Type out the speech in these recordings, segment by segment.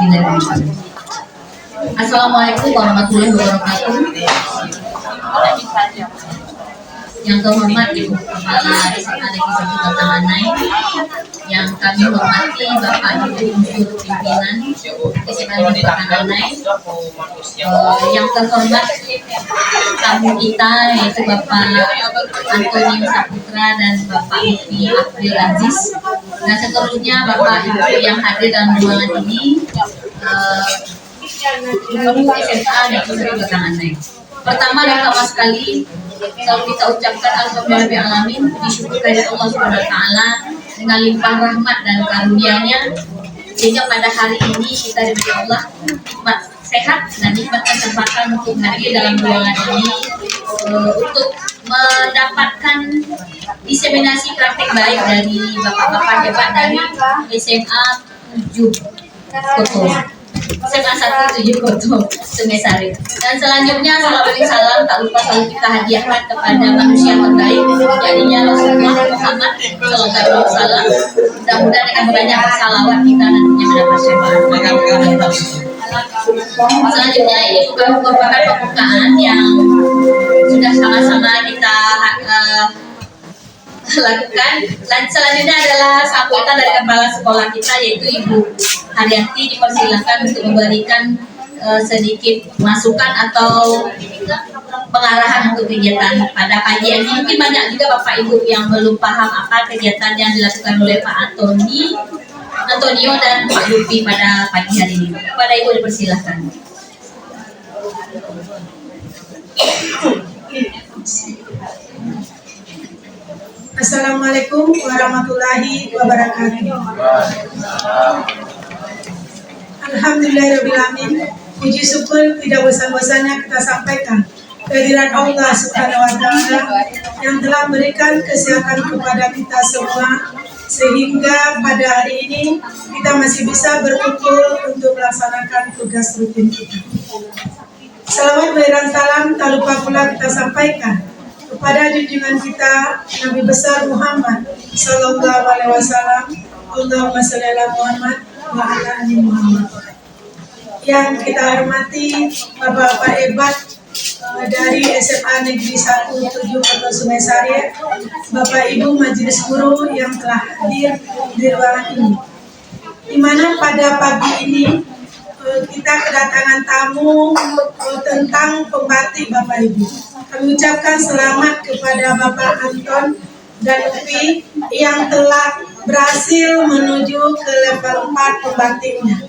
Bismillahirrahmanirrahim. Assalamualaikum warahmatullahi wabarakatuh. Yang terhormat Ibu Kepala SMA Negeri 1 Batanganai, yang kami hormati Bapak Ibu Unsur Pimpinan SMA Negeri Batanganai, yang terhormat tamu kita yaitu Bapak Antoni Saputra dan Bapak Mufti Abdul Aziz, dan seterusnya Bapak Ibu yang hadir dalam ruangan ini, guru SMA Negeri 1 Batanganai. Pertama dan utama sekali, selalu kita ucapkan alhamdulillahirrahmanirrahim, puji syukur kepada Allah Subhanahu wa taala dengan limpah rahmat dan karunia-Nya sehingga pada hari ini kita diberi Allah sehat dan nikmat kesempatan untuk hadir dalam ruangan ini untuk mendapatkan diseminasi praktik baik dari bapak-bapak hebat dari SMA 7 Koto. SMA 1 7 Koto Sungai Sari. Dan selanjutnya salam tak lupa selalu kita hadiahkan kepada manusia terbaik, jadinya Rasulullah Muhammad Sallallahu Alaihi Wasallam. Mudah-mudahan dengan banyak salawat kita nantinya mendapat syafaat. Selanjutnya ini juga merupakan pembukaan yang sudah sama-sama kita lakukan. Dan selanjutnya adalah sambutan dari kepala sekolah kita yaitu Ibu Haryanti, dipersilakan untuk memberikan sedikit masukan atau pengarahan untuk kegiatan pada pagi ini. Mungkin banyak juga Bapak Ibu yang belum paham apa kegiatan yang dilakukan oleh Pak Antonio dan Pak Lupi pada pagi hari ini. Kepada Ibu dipersilakan. Assalamualaikum warahmatullahi wabarakatuh. Alhamdulillahirrahmanirrahim. Puji syukur tidak bosan-bosannya kita sampaikan kehadiran Allah Subhanahu wa taala yang telah memberikan kesehatan kepada kita semua sehingga pada hari ini kita masih bisa berkumpul untuk melaksanakan tugas rutin kita. Salawat dan salam tak lupa pula kita sampaikan kepada junjungan kita Nabi besar Muhammad Sallallahu Alaihi Wasallam. Allahumma sholli ala Muhammad wa ala ali Muhammad. Yang kita hormati bapak-bapak hebat dari SMA Negeri 1 7 Koto Sungai Sari, Bapak Ibu Majelis Guru yang telah hadir di ruangan ini, di mana pada pagi ini kita kedatangan tamu tentang pembatik Bapak Ibu. Kami ucapkan selamat kepada Bapak Anton dan Upi yang telah berhasil menuju ke level 4 pembatiknya,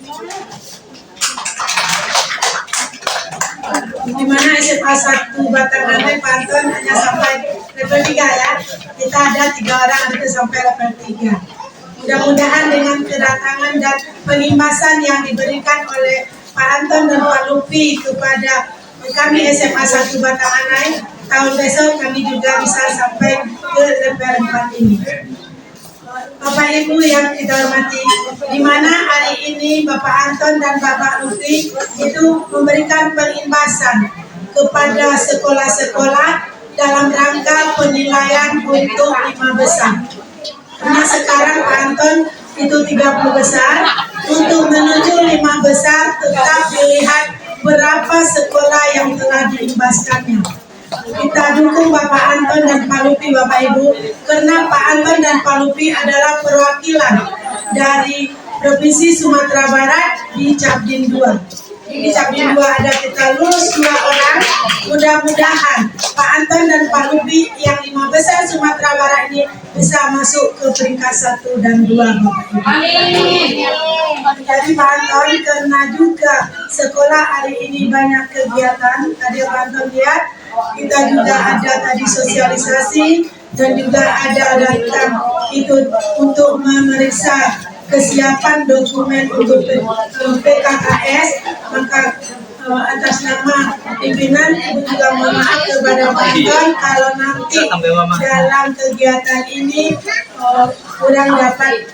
di mana SMA 1 Batanganai Pak Anton hanya sampai level 3 ya. Kita ada 3 orang ada sampai level 3. Mudah-mudahan dengan kedatangan dan penimbasan yang diberikan oleh Pak Anton dan Pak Lupi kepada kami SMA 1 Batanganai, tahun besok kami juga bisa sampai ke level 4 ini. Bapak Ibu yang kita hormati, di mana hari ini Bapak Anton dan Bapak Lupi itu memberikan penimbasan kepada sekolah-sekolah dalam rangka penilaian untuk 5 besar. Karena sekarang Pak Anton itu 30 besar, untuk menuju 5 besar tetap dilihat berapa sekolah yang telah diimbaskannya. Kita dukung Bapak Anton dan Pak Lupi, Bapak Ibu, karena Pak Anton dan Pak Lupi adalah perwakilan dari Provinsi Sumatera Barat di Capdin 2. Di Capdin 2 ada kita lulus 2 orang. Mudah-mudahan Pak Anton dan Pak Lupi yang 5 besar Sumatera Barat ini bisa masuk ke peringkat 1 dan 2, Bapak Ibu. Jadi Pak Anton, karena juga sekolah hari ini banyak kegiatan, tadi Pak Anton lihat kita juga ada tadi sosialisasi dan juga ada datang itu untuk memeriksa kesiapan dokumen untuk PKKS. Maka atas nama pimpinan Ibu juga mohon maaf kepada Pak Anton kalau nanti dalam kegiatan ini kurang dapat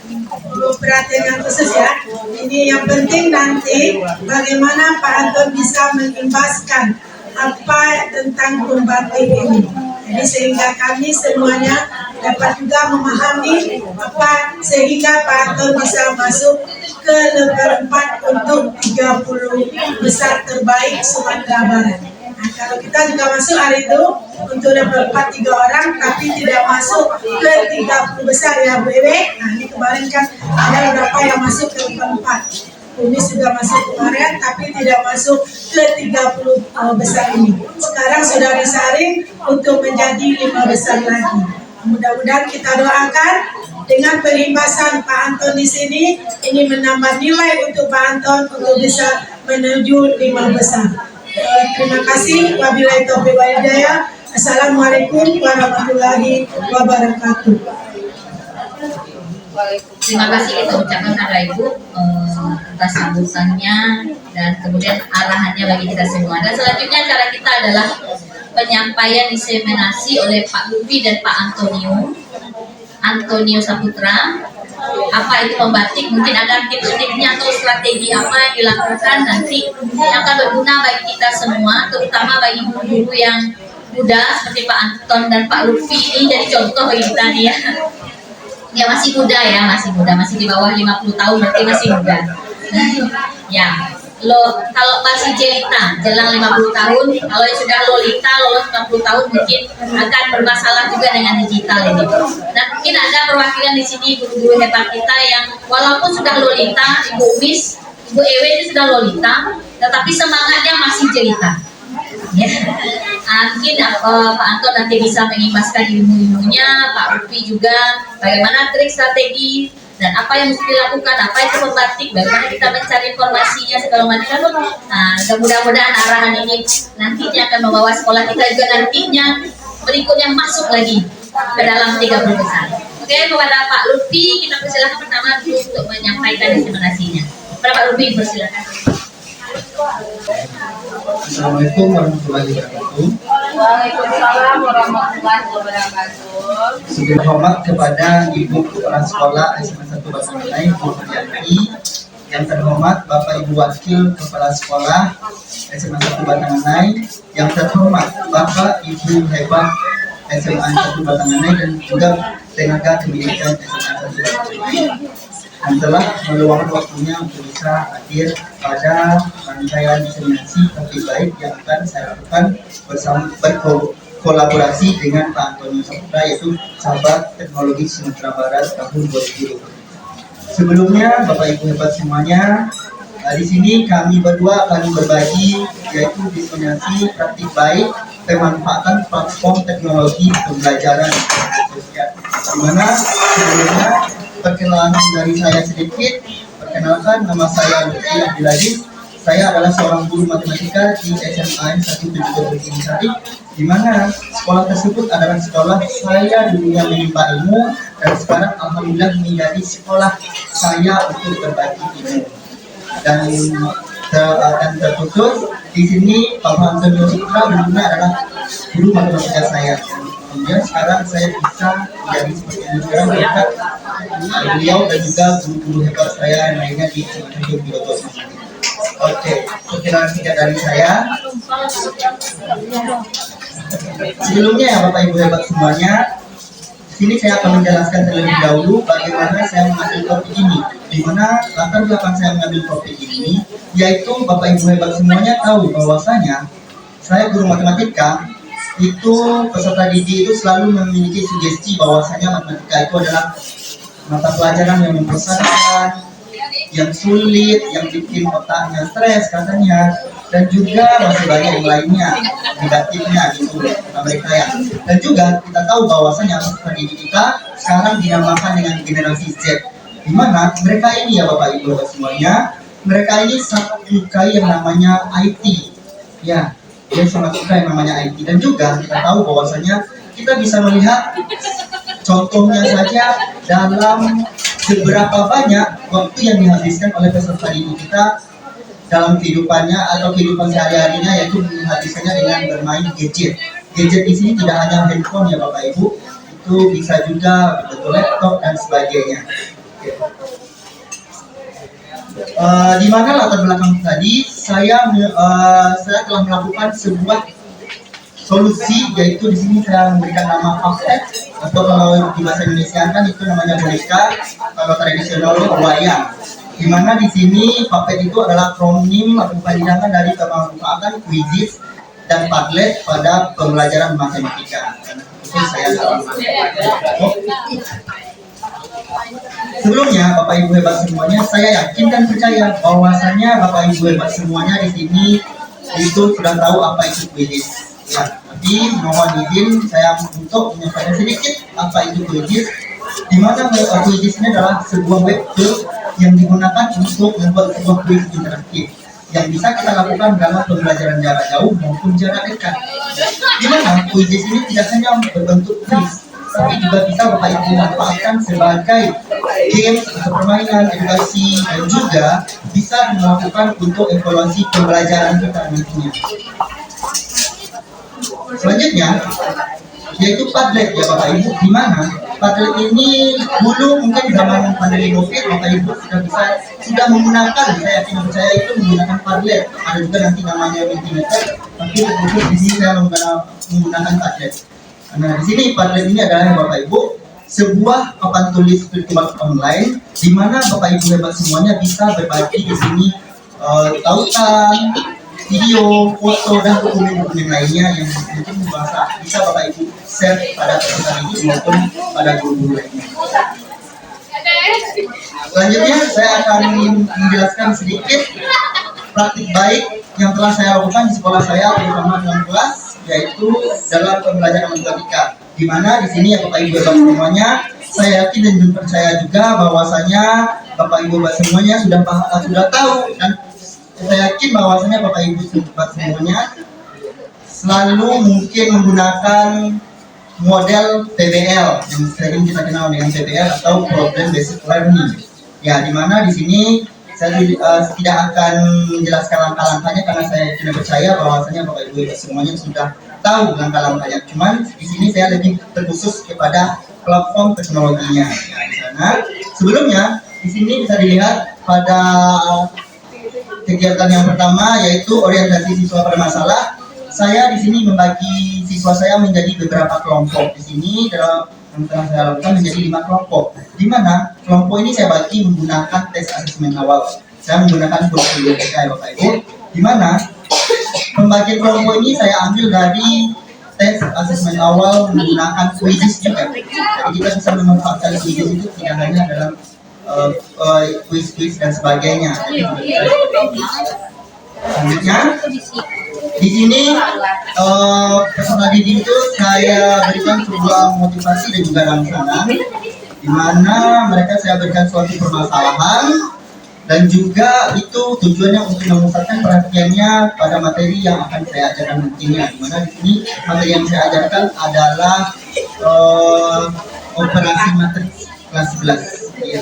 perhatian yang khusus ya. Ini yang penting nanti bagaimana Pak Anton bisa mengimbaskan apa tentang pembatik ini. Jadi sehingga kami semuanya dapat juga memahami apa sehingga Pak Anton bisa masuk ke level 4 untuk 30 besar terbaik Sumatera Barat. Nah, kalau kita juga masuk hari itu untuk level 4 3 orang tapi tidak masuk ke 30 besar ya Bu Ewe. Nah ini kemarin kan ada beberapa yang masuk ke level 4. Ini sudah masuk kemarin tapi tidak masuk ke 30 besar ini. Sekarang sudah disaring untuk menjadi 5 besar lagi. Mudah-mudahan kita doakan dengan perlimpasan Pak Anton di sini ini menambah nilai untuk Pak Anton untuk bisa menuju 5 besar. Terima kasih. Wabillahi taufiq wal hidayah. Assalamualaikum warahmatullahi wabarakatuh. Terima kasih kita ucapkan kepada Ibu atas sambutannya dan kemudian arahannya bagi kita semua. Dan selanjutnya cara kita adalah penyampaian diseminasi oleh Pak Lutfi dan Pak Antonio Saputra. Apa itu membatik? Mungkin ada tips-tipsnya atau strategi apa yang dilakukan nanti yang akan berguna bagi kita semua, terutama bagi guru-guru yang muda seperti Pak Anton dan Pak Lutfi ini jadi contoh bagi kita nih ya. Ya masih muda ya, masih di bawah 50 tahun berarti masih muda. Ya, kalau masih jelita, jelang 50 tahun, kalau yang sudah lolita, lolos 50 tahun mungkin akan bermasalah juga dengan digital ini. Dan mungkin ada perwakilan di sini guru-guru hebat kita yang walaupun sudah lolita, Ibu Umis, Ibu Ewe itu sudah lolita, tetapi semangatnya masih jelita. Ya. Mungkin Pak Anton nanti bisa mengimbaskan ilmu-ilmunya, Pak Lutfi juga bagaimana trik strategi dan apa yang mesti dilakukan, apa itu membatik, bagaimana kita mencari informasinya segala macam. Nah, mudah-mudahan arahan ini nantinya akan membawa sekolah kita juga nantinya berikutnya masuk lagi ke dalam 30 besar. Oke, kepada Pak Lutfi kita persilakan pertama dulu untuk menyampaikan diseminasinya. Kepada Pak Lutfi persilakan. Assalamualaikum warahmatullahi wabarakatuh. Waalaikumsalam warahmatullahi wabarakatuh. Segala hormat kepada Ibu Kepala Sekolah SMA 1 Batanganai, Bu Haryanti. Yang terhormat Bapak Ibu Wakil Kepala Sekolah SMA 1 Batanganai. Yang terhormat Bapak Ibu Hebat SMA 1 Batanganai dan juga tenaga pendidikan SMA 1 Batanganai yang telah meluangkan waktunya untuk bisa hadir pada rangkaian diseminasi topik baik yang akan saya lakukan bersama berkolaborasi dengan Pak Antonio Saputra, yaitu Sahabat Teknologi Sumatera Barat tahun 2020. Sebelumnya Bapak Ibu hebat semuanya, di sini kami berdua akan berbagi yaitu diseminasi praktik baik pemanfaatan platform teknologi pembelajaran sosial. Di mana sebelumnya perkenalan dari saya sedikit. Perkenalkan, nama saya Lutfi Abdulaziz. Saya adalah seorang guru matematika di SMA 1 Inisiatif, di mana sekolah tersebut adalah sekolah saya dulunya menimba ilmu dan sekarang alhamdulillah menjadi sekolah saya untuk berbagi ilmu. Dan terkhusus di sini Bapak Antonio Saputra dulunya adalah guru matematika saya. Kemudian sekarang saya bisa menjadi seperti ini sekarang berkat beliau dan juga guru-guru hebat saya yang lainnya di Studio Biloto. Oke, perkenalan singkat dari saya. Sebelumnya ya Bapak Ibu hebat semuanya, sini saya akan menjelaskan terlebih dahulu bagaimana saya mengambil topik ini. Di mana latar belakang saya mengambil topik ini, yaitu Bapak Ibu hebat semuanya tahu bahwasanya saya guru matematika. Itu peserta didik itu selalu memiliki sugesti bahwasanya matematika itu adalah mata pelajaran yang membosankan, yang sulit, yang bikin otaknya stres katanya, dan juga masih banyak yang lainnya negatifnya gitu mereka ya. Dan juga kita tahu bahwasanya peserta didik kita sekarang dinamakan dengan generasi Z, di mana mereka ini ya Bapak Ibu semuanya, mereka ini sangat menyukai yang namanya IT ya. Dia sangat suka yang namanya IT, dan juga kita tahu bahwasanya kita bisa melihat contohnya saja dalam seberapa banyak waktu yang dihabiskan oleh peserta didik kita dalam kehidupannya atau kehidupan sehari-harinya, yaitu menghabiskannya dengan bermain gadget. Gadget di sini tidak hanya handphone ya Bapak Ibu, itu bisa juga betul laptop dan sebagainya. Di mana latar belakang tadi saya telah melakukan sebuah solusi, yaitu di sini saya memberikan nama puppet, atau kalau di bahasa Indonesia kan itu namanya boneka, kalau tradisionalnya wayang. Di mana di sini puppet itu adalah akronim atau panjangan dari kemanfaatan quizzes dan Padlet pada pembelajaran matematika. Itu saya salah. Sebelumnya, Bapak Ibu hebat semuanya, saya yakin dan percaya bahwasanya Bapak Ibu hebat semuanya di sini itu sudah tahu apa itu quizzes. Ya, tapi mohon izin saya untuk menyampaikan sedikit apa itu quizzes. Di mana quizzes ini adalah sebuah web tool yang digunakan untuk membuat sebuah quiz interaktif yang bisa kita lakukan dalam pembelajaran jarak jauh maupun jarak dekat. Di mana quizzes ini tidak hanya berbentuk quiz, tapi juga bisa Bapak Ibu manfaatkan sebagai game atau permainan edukasi, dan juga bisa dilakukan untuk evaluasi pembelajaran kita nantinya. Selanjutnya yaitu Padlet ya Bapak Ibu, di mana Padlet ini dulu mungkin zaman pandemi COVID Bapak Ibu sudah menggunakan, saya yakin percaya itu menggunakan Padlet. Ada juga nanti namanya Mentimeter, tapi khusus di sini saya menggunakan Padlet. Nah, di sini Padlet ini adalah Bapak Ibu sebuah papan tulis virtual online di mana Bapak Ibu hebat semuanya bisa berbagi di sini tautan, video, foto, dan dokumen-dokumen lainnya yang mungkin bisa Bapak Ibu share pada peserta ini maupun pada guru-guru lainnya. Selanjutnya saya akan menjelaskan sedikit praktik baik yang telah saya lakukan di sekolah saya, terutama dalam kelas, yaitu dalam pembelajaran matematika. Di mana di sini ya Bapak Ibu hebat semuanya, saya yakin dan percaya juga bahwasanya Bapak Ibu hebat semuanya sudah tahu, dan saya yakin bahwasanya Bapak Ibu hebat semuanya selalu mungkin menggunakan model PBL yang sering kita kenal dengan PBL atau Problem Based Learning. Ya, di mana di sini saya tidak akan menjelaskan langkah-langkahnya karena saya tidak percaya bahwasanya Bapak Ibu semuanya sudah tahu langkah-langkahnya. Cuman di sini saya lebih terkhusus kepada platform teknologinya. Ya, di sana. Sebelumnya di sini bisa dilihat pada kegiatan yang pertama yaitu orientasi siswa bermasalah. Saya di sini membagi siswa saya menjadi beberapa kelompok. Di sini dalam yang telah saya lakukan menjadi 5 kelompok. Di mana kelompok ini saya bagi menggunakan tes asesmen awal. Saya menggunakan kurikulum ya Bapak Ibu. Di mana pembagian kelompok ini saya ambil dari tes asesmen awal menggunakan quizzes juga. Jadi kita bisa memanfaatkan quizzes itu tidak hanya dalam quiz-quiz dan sebagainya. Selanjutnya di sini peserta didik itu saya berikan sebuah motivasi dan juga rangsangan, di mana mereka saya berikan suatu permasalahan dan juga itu tujuannya untuk memusatkan perhatiannya pada materi yang akan saya ajarkan nantinya. Di mana di sini materi yang saya ajarkan adalah operasi matriks kelas 11. Ya.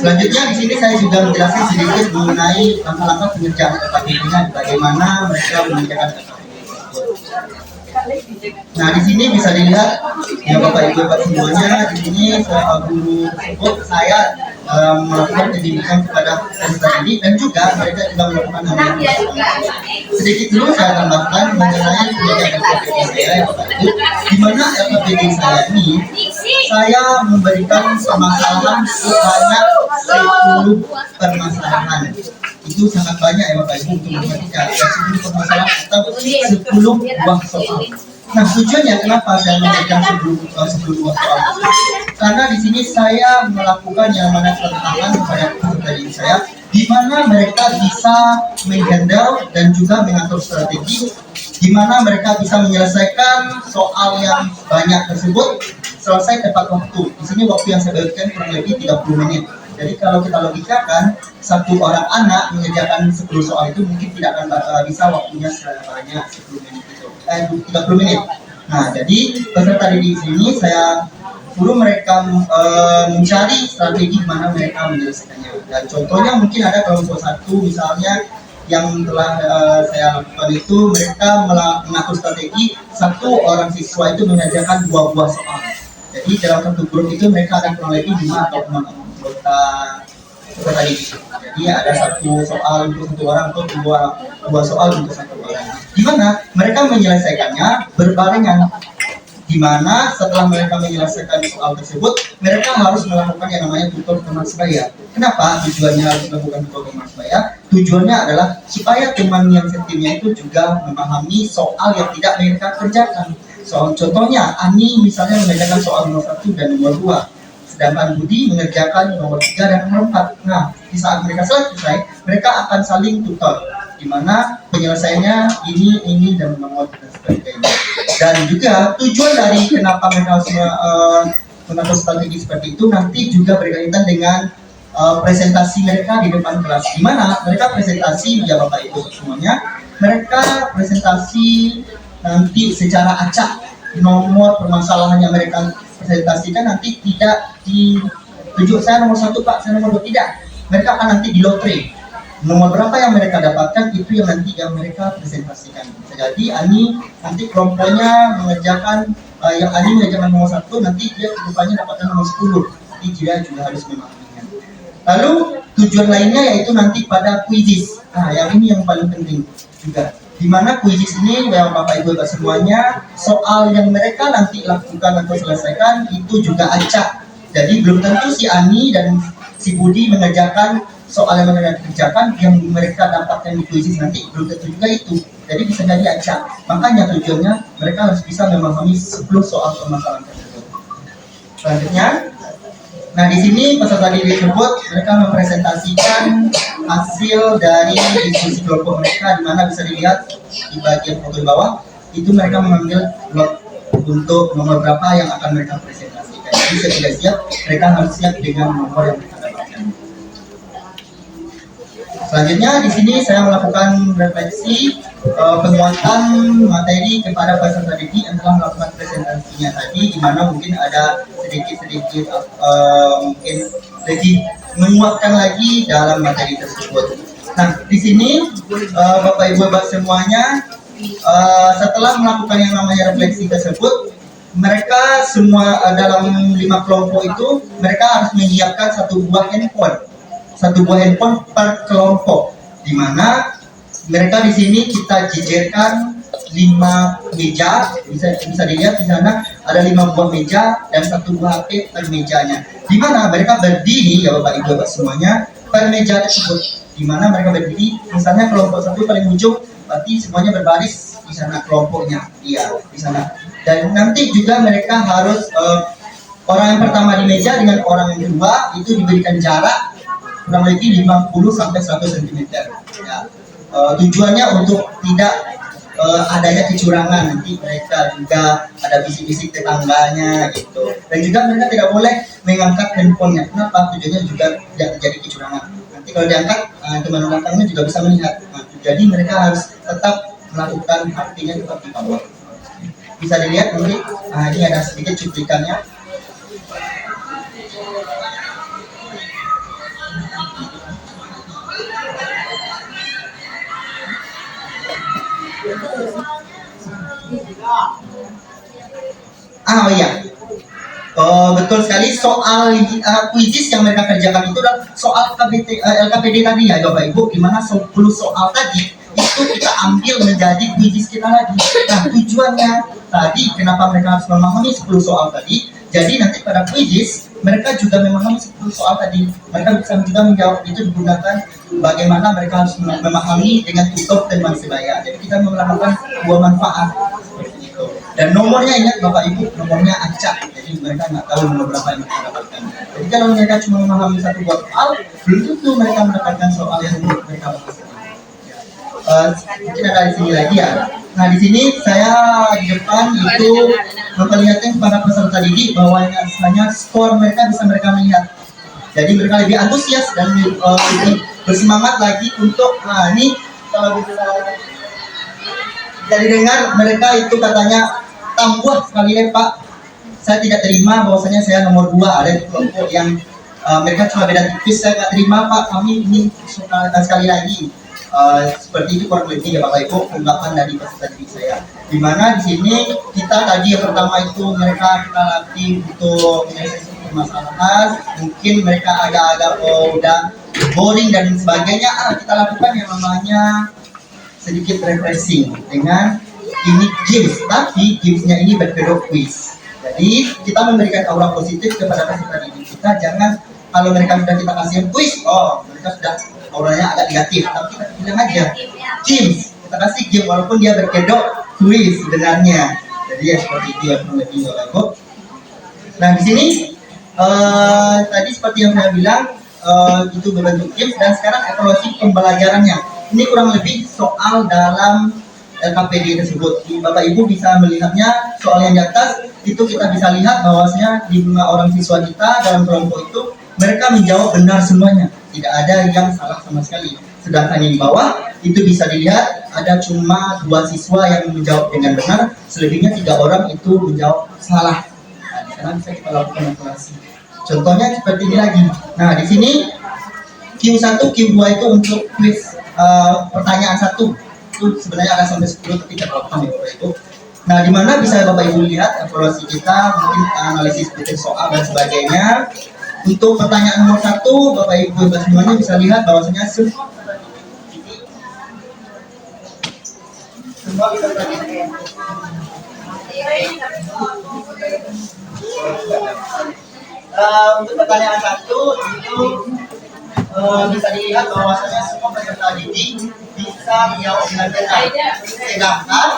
Selanjutnya di sini saya juga menjelaskan sedikit mengenai langkah-langkah pengerjaan KKP-nya, bagaimana mereka mengerjakan KKP. Nah, di sini bisa dilihat ya Bapak Ibu Bapak semuanya, di sini guru tersebut saya melakukan pendidikan kepada peserta didik dan juga mereka juga melakukan hal yang sedikit dulu saya tambahkan mengenai pengerjaan KKP saya ya Bapak Ibu, di mana KKP saya ini saya memberikan permasalahan sebanyak 10 permasalahan. Itu sangat banyak ya Bapak Ibu untuk matematika. 10 permasalahan atau 10 buah soal. Nah, tujuannya kenapa saya memberikan 10 buah soal? Karena di sini saya melakukan yang mana tantangan kepada peserta didik saya, di mana mereka bisa menghandle dan juga mengatur strategi, di mana mereka bisa menyelesaikan soal yang banyak tersebut selesai tepat waktu. Di sini waktu yang saya berikan kurang lebih 30 menit. Jadi kalau kita logikakan, satu orang anak mengerjakan 10 soal itu mungkin tidak akan bisa waktunya sebanyak 10 menit itu, 30 menit. Nah, jadi peserta didik di sini saya suruh mereka mencari strategi mana mereka menyelesaikannya. Dan contohnya mungkin ada kelompok 1 misalnya yang telah saya lakukan itu, mereka mengatur strategi satu orang siswa itu mengerjakan 2 buah soal. Jadi dalam satu grup itu mereka akan kurang lebih 5 atau 6 anggota peserta didik. Jadi ada 1 soal untuk 1 orang atau 2 soal untuk 1 orang. di mana mereka menyelesaikannya berbarengan, di mana setelah mereka menyelesaikan soal tersebut, mereka harus melakukan yang namanya tutor teman sebaya. Kenapa tujuannya harus melakukan tutor teman sebaya? Tujuannya adalah supaya teman yang setimnya itu juga memahami soal yang tidak mereka kerjakan. Soal contohnya, Ani misalnya mengerjakan soal nomor 1 dan nomor 2, sedangkan Budi mengerjakan nomor 3 dan nomor 4. Nah, di saat mereka selesai, mereka akan saling tutor, di mana penyelesaiannya ini dan nomor dan sebagainya. Dan juga tujuan dari kenapa mereka harus mengatur strategi seperti itu nanti juga berkaitan dengan presentasi mereka di depan kelas, di mana mereka presentasi ya Bapak Ibu semuanya, mereka presentasi nanti secara acak, nomor permasalahan yang mereka presentasikan nanti tidak ditunjuk saya nomor 1 Pak, saya nomor 2, tidak. Mereka akan nanti di lotre. Nomor berapa yang mereka dapatkan itu yang nanti yang mereka presentasikan. Bisa jadi Ani nanti kelompoknya mengerjakan yang Ani mengerjakan nomor 1, nanti dia rupanya dapatkan nomor 10. Jadi dia juga harus memahaminya. Lalu tujuan lainnya yaitu nanti pada kuisis. Nah, yang ini yang paling penting juga. Di mana kuisis ini yang Bapak Ibu semuanya, soal yang mereka nanti lakukan atau selesaikan itu juga acak. Jadi belum tentu si Ani dan si Budi mengerjakan soal yang mereka kerjakan, yang mereka dapatkan di kuisis nanti belum tentu juga itu. Jadi bisa jadi acak. Makanya tujuannya mereka harus bisa memahami 10 soal permasalahan tersebut. Selanjutnya, nah di sini peserta didik tersebut mereka mempresentasikan hasil dari diskusi kelompok mereka, di mana bisa dilihat di bagian foto di bawah itu mereka mengambil blok untuk nomor berapa yang akan mereka presentasikan. Jadi sesudah siap, mereka harus siap dengan nomor yang mereka dapatkan. Selanjutnya di sini saya melakukan refleksi penguatan materi kepada peserta didik yang telah melakukan presentasinya tadi, di mana mungkin ada sedikit mungkin lebih menguatkan lagi dalam materi tersebut. Nah di sini Bapak Ibu semuanya setelah melakukan yang namanya refleksi tersebut, mereka semua dalam 5 kelompok itu mereka harus menyiapkan satu buah handphone per kelompok, di mana mereka di sini kita jejerkan 5 meja, bisa dilihat di sana ada 5 buah meja dan 1 buah HP per mejanya, di mana mereka berdiri ya Bapak Ibu semuanya per meja tersebut, di mana mereka berdiri, misalnya kelompok 1 paling ujung, berarti semuanya berbaris di sana kelompoknya, iya di sana. Dan nanti juga mereka harus orang yang pertama di meja dengan orang yang kedua itu diberikan jarak kurang lebih 50 sampai 100 cm. Ya. Tujuannya untuk tidak adanya kecurangan, nanti mereka juga ada bisik-bisik tetangganya gitu. Dan juga mereka tidak boleh mengangkat handphonenya. Kenapa? Tujuannya juga tidak terjadi kecurangan. Nanti kalau diangkat, teman belakangnya juga bisa melihat. Nah, jadi mereka harus tetap melakukan artinya tetap di bawah. Bisa dilihat nanti, ini ada sedikit cuplikannya. Oh iya, betul sekali, soal kuisis yang mereka kerjakan itu adalah soal LKPD tadi ya Bapak Ibu, dimana 10 soal tadi itu kita ambil menjadi kuisis kita lagi. Nah tujuannya tadi kenapa mereka harus memahami 10 soal tadi, jadi nanti pada kuisis mereka juga memahami 10 soal tadi, mereka bisa juga menjawab itu digunakan bagaimana mereka harus memahami dengan tutor teman sebaya. Jadi kita melakukan 2 manfaat seperti itu. Dan nomornya ingat Bapak Ibu, nomornya acak, jadi mereka nggak tahu nomor berapa yang mereka dapatkan. Jadi kalau mereka cuma memahami 1 buah soal, belum tentu mereka mendapatkan soal yang mereka bahas. Mungkin ada di sini lagi ya. Nah di sini saya di depan itu memperlihatkan kepada peserta didik bahwa hanya skor mereka bisa mereka melihat. Jadi mereka lebih antusias dan lebih bersemangat lagi untuk ini kalau bisa jadi dengar mereka itu katanya tambah sekali ya Pak. Saya tidak terima bahwasanya saya nomor 2, ada di kelompok yang mereka cuma beda tipis, saya nggak terima Pak, kami ini sekali lagi. Seperti itu kurang lebih ya Bapak Ibu ungkapan dari peserta didik saya. Dimana di sini kita tadi yang pertama itu mereka kita latih untuk menyelesaikan permasalahan, mungkin mereka agak-agak udah boring dan sebagainya. Kita lakukan yang namanya sedikit refreshing dengan ini games, tapi gamesnya ini berkedok quiz. Jadi kita memberikan aura positif kepada peserta didik kita. Jangan kalau mereka sudah kita kasih quiz, oh mereka sudah auranya agak negatif. Tapi kita bilang aja games, kita kasih game walaupun dia berkedok quiz sebenarnya. Jadi ya seperti itu ya kurang lebih Bapak Ibu. Nah di sini tadi seperti yang saya bilang itu berbentuk games, dan sekarang evaluasi pembelajarannya. Ini kurang lebih soal dalam LKPD tersebut. Bapak Ibu bisa melihatnya soal yang di atas itu kita bisa lihat bahwasanya 5 orang siswa kita dalam kelompok itu mereka menjawab benar semuanya, tidak ada yang salah sama sekali. Sedangkan yang di bawah itu bisa dilihat ada cuma 2 siswa yang menjawab dengan benar, selebihnya 3 orang itu menjawab salah. Nah, di sana bisa kita lakukan evaluasi. Contohnya seperti ini lagi. Nah, di sini Q1, Q2 itu untuk quiz pertanyaan 1. Itu sebenarnya ada sampai 10 ketika potong ya Bapak Ibu. Nah, di mana bisa Bapak Ibu lihat evaluasi kita, mungkin analisis bikin soal dan sebagainya. Untuk pertanyaan nomor 1, Bapak Ibu semuanya bisa lihat bahwasanya semua bisa untuk pertanyaan 1 itu bisa dilihat bahwasanya semua peserta didik bisa menjawab dengan benar. Sedangkan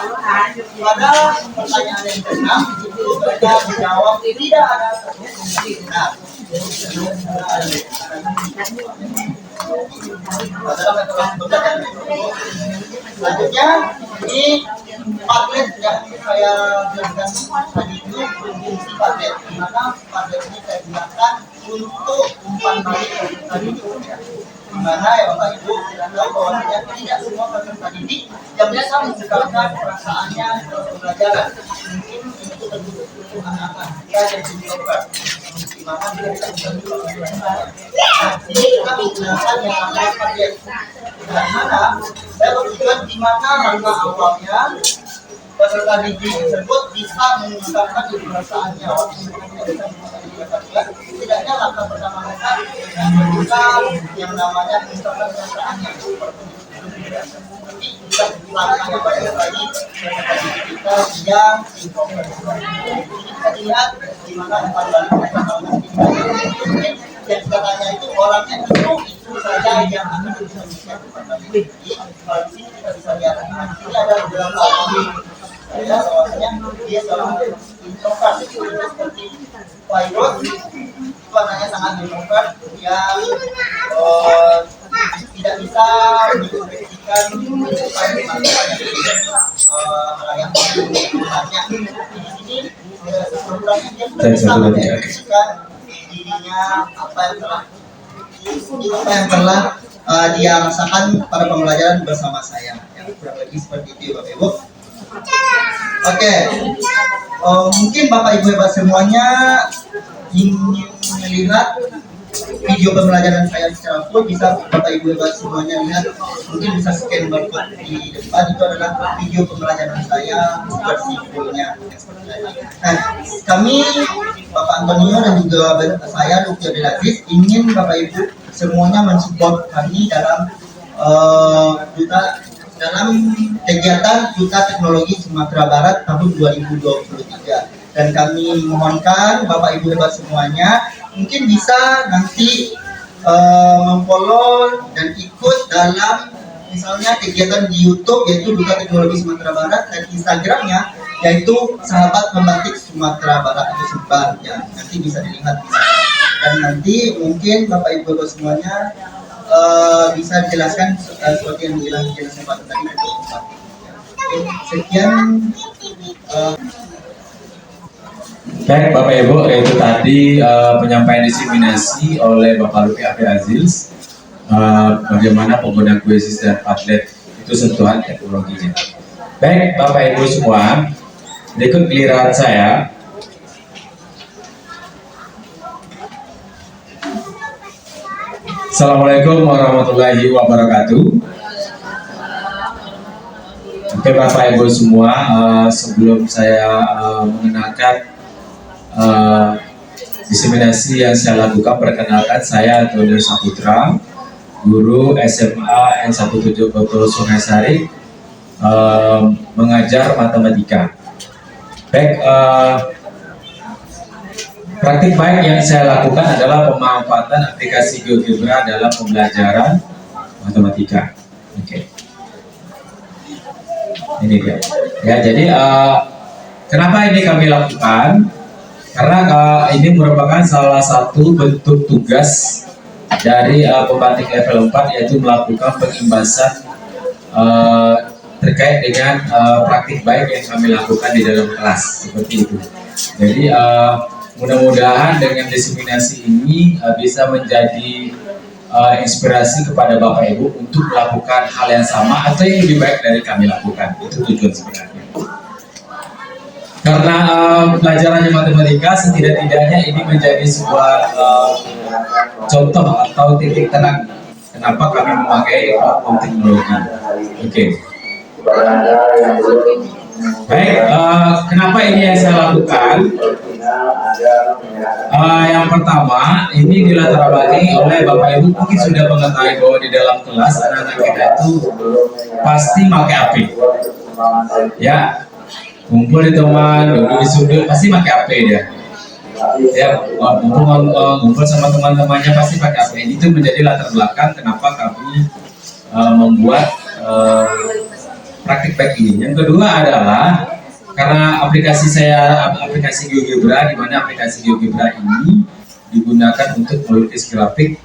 pada pertanyaan yang ke-6 itu mereka menjawab tidak ada benar. Selanjutnya ini Padlet yang saya jelaskan tadi itu fungsi Padlet, di mana Padlet ini saya gunakan untuk umpan balik tadi itu. Di mana ya Bapak Ibu tidak tahu bahwasanya tidak semua peserta didik yang bisa menciptakan perasaannya dalam pembelajaran. Mungkin itu tertutup untuk anak-anak ya yang introvert. Di mana dia tidak bisa melakukan. Nah, ini kita menggunakan yang namanya Padlet. Nah, mana saya bertujuan di mana langkah awalnya peserta didik tersebut bisa mengungkapkan perasaannya setidaknya langkah pertama mereka membuka yang namanya mengungkapkan perasaannya. Jadi langkahnya banyak lagi peserta didik kita yang introvert. Ini bisa dilihat di mana empat kali yang kita tanya itu orangnya itu saja yang akan bisa kalau di sini kita bisa lihat ini ada beberapa saya bahwasanya dia seorang introvert seperti virus itu anaknya sangat introvert yang tidak bisa mengekspresikan kehidupan di melayani kehidupannya. Di sini sebenarnya dia sudah bisa mengekspresikan dirinya apa yang telah dia rasakan pada pembelajaran bersama saya. Yang kurang lebih seperti itu Bapak Ibu. Oke, mungkin Bapak Ibu Bapak semuanya ingin melihat video pembelajaran saya secara full, bisa Bapak Ibu Bapak semuanya lihat, mungkin bisa scan barcode di depan, itu adalah video pembelajaran saya versi fullnya. Nah, kami Bapak Antonio dan juga saya Dr. Delaziz ingin Bapak Ibu semuanya mensupport kami dalam kegiatan Duta Teknologi Sumatera Barat tahun 2023, dan kami mohonkan Bapak Ibu Bapak semuanya mungkin bisa nanti memfollow dan ikut dalam misalnya kegiatan di YouTube yaitu Duta Teknologi Sumatera Barat, dan Instagramnya yaitu Sahabat Pembatik Sumatera Barat atau Sumbar ya, nanti bisa dilihat di sana. Dan nanti mungkin Bapak Ibu Bapak semuanya bisa dijelaskan seperti yang dijelaskan Pak tadi. Sekian. Baik Bapak Ibu, itu tadi penyampaian diseminasi oleh Bapak Lutfi Afif Aziz bagaimana penggunaan Quizzes dan Padlet itu sentuhan teknologinya. Baik Bapak Ibu semua, berikut giliran saya. Assalamualaikum warahmatullahi wabarakatuh. Oke Bapak Ibu semua, sebelum saya mengenalkan diseminasi yang saya lakukan, perkenalkan saya Antonio Saputra, guru SMA N17 Sungai Sari mengajar matematika. Baik, praktik baik yang saya lakukan adalah pemanfaatan aplikasi GeoGebra dalam pembelajaran matematika. Oke. Ini dia. Ya, jadi kenapa ini kami lakukan? Karena ini merupakan salah satu bentuk tugas dari pembatik level 4, yaitu melakukan pengimbasan terkait dengan praktik baik yang kami lakukan di dalam kelas, seperti itu. Jadi mudah-mudahan dengan diseminasi ini bisa menjadi inspirasi kepada Bapak Ibu untuk melakukan hal yang sama atau yang lebih baik dari kami lakukan. Itu tujuan sebenarnya. Karena pelajarannya matematika, setidak-tidaknya ini menjadi sebuah contoh atau titik terang kenapa kami memakai platform teknologi. Oke. Baik, kenapa ini yang saya lakukan? Yang pertama, ini dilatar belakangi oleh Bapak Ibu mungkin sudah mengetahui bahwa di dalam kelas anak-anak kita itu pasti pakai HP. Ya, kumpul di teman, duduk di sudut, pasti pakai HP dia. Ya, ngumpul sama teman-temannya pasti pakai HP. Itu menjadi latar belakang kenapa kami membuat praktik baik ini. Yang kedua adalah karena aplikasi GeoGebra, di mana aplikasi GeoGebra ini digunakan untuk melukis grafik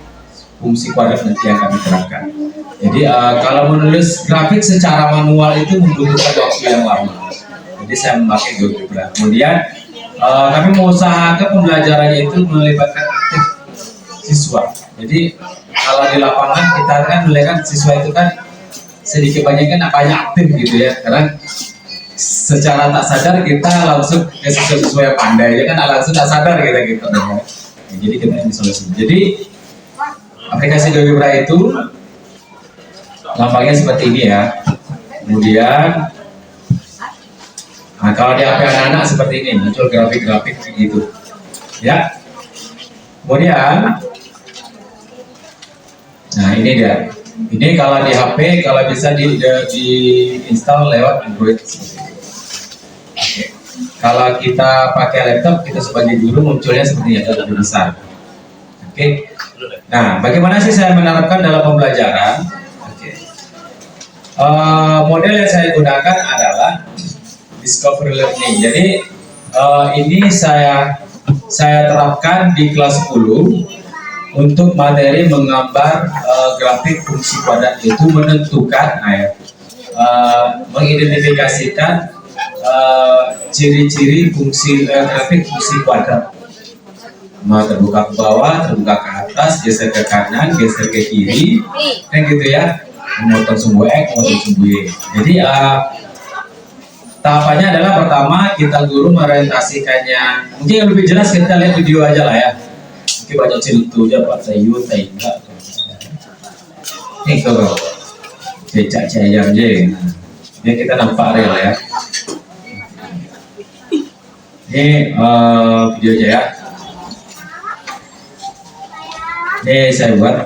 fungsi kuadrat nanti yang kami terangkan. Jadi kalau menulis grafik secara manual itu membutuhkan waktu yang lama. Jadi saya memakai GeoGebra. Kemudian kami mengusahakan pembelajarannya itu melibatkan aktif siswa. Jadi kalau di lapangan kita kan melihat siswa itu kan sedikit banyak kan banyak aktif gitu ya. Karena secara tak sadar kita langsung ke siswa-siswa yang pandai, ya kan langsung tak sadar kita gitu. Ya, jadi kita bisa solusi. Jadi aplikasi GeoGebra itu gampangnya seperti ini ya. Kemudian kalau di HP anak-anak seperti ini, muncul grafik-grafik gitu. Ya. Kemudian nah ini dia. Ini kalau di HP, kalau bisa di install lewat Android. Oke. Kalau kita pakai laptop, kita sebagai guru munculnya seperti ini, lebih besar. Oke. Nah, bagaimana sih saya menerapkan dalam pembelajaran? Oke. Model yang saya gunakan adalah discovery learning. Jadi ini saya terapkan di kelas 10 untuk materi menggambar grafik fungsi kuadrat, itu menentukan, mengidentifikasikan ciri-ciri fungsi grafik fungsi kuadrat. Terbuka ke bawah, terbuka ke atas, geser ke kanan, geser ke kiri, kan gitu ya. Memotong sumbu X, memotong sumbu Y. Jadi tahapannya adalah pertama kita guru mengorientasikannya. Mungkin yang lebih jelas kita lihat video aja lah ya. Mungkin banyak ceritanya Pak Sayu, Taiga. Nih kalau becak cayam je. Ini kita nampak real ya. Ini video aja ya. Ini saya buat.